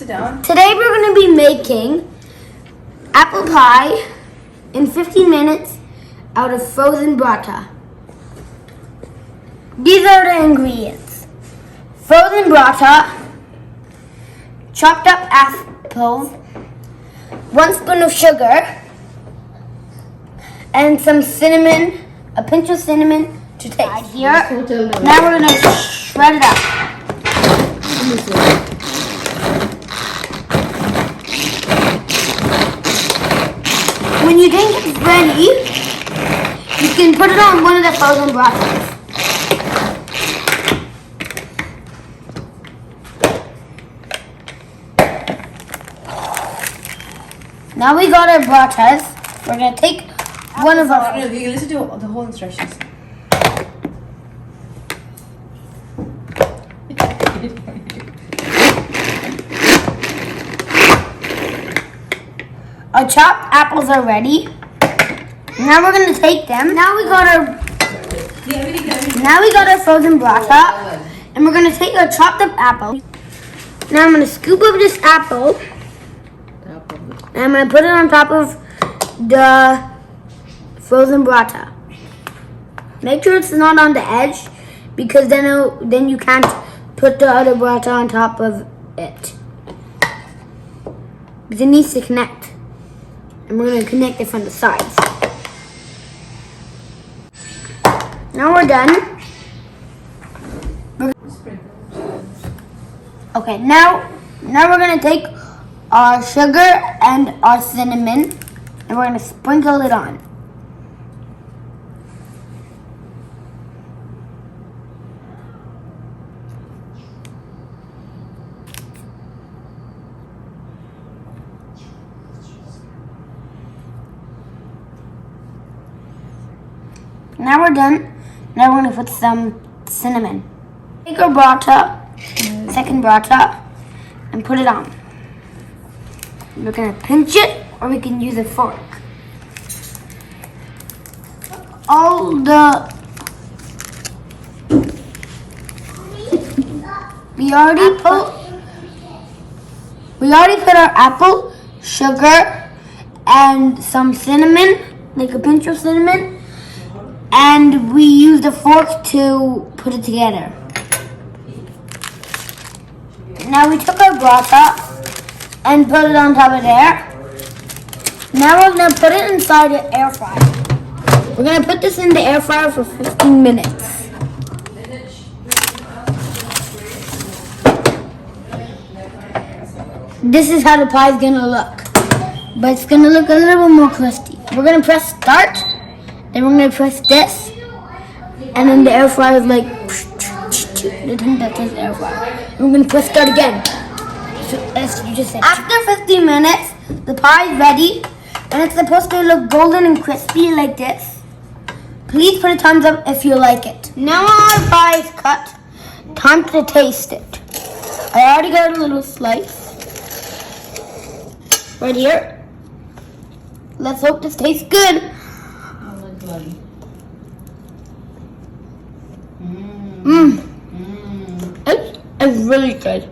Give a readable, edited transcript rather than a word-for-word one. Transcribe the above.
Sit down. Today we're going to be making apple pie in 15 minutes out of frozen paratha. These are the ingredients. Frozen paratha, chopped up apples, 1 spoon of sugar, and some cinnamon, a pinch of cinnamon to taste. Here, now we're going to shred it up. When you think it's ready, you can put it on one of the frozen parathas. Now we got our parathas. We're going to take one of our... No, you can listen to the whole instructions. Our chopped apples are ready. Now we're going to take them. Now we got our frozen paratha, and we're going to take our chopped up apple. Now I'm going to scoop up this apple, and I'm going to put it on top of the frozen paratha. Make sure it's not on the edge, because then you can't put the other paratha on top of it. Because it needs to connect. And we're going to connect it from the sides. Now we're done. Okay, now we're going to take our sugar and our cinnamon, and we're going to sprinkle it on. Now we're done. Now we're going to put some cinnamon. Take our paratha, second paratha, and put it on. We're going to pinch it, or we can use a fork. We already put our apple, sugar, and some cinnamon, like a pinch of cinnamon. And we used a fork to put it together. Now we took our paratha and put it on top of there. Now we're going to put it inside the air fryer. We're going to put this in the air fryer for 15 minutes. This is how the pie is going to look. But it's going to look a little bit more crispy. We're going to press start. Then we're going to press this, and then the air fryer is like, the thing that says air fryer. And we're going to press start again. So, as you just said. After 15 minutes, the pie is ready, and it's supposed to look golden and crispy like this. Please put a thumbs up if you like it. Now our pie is cut. Time to taste it. I already got a little slice. Right here. Let's hope this tastes good. It's really good.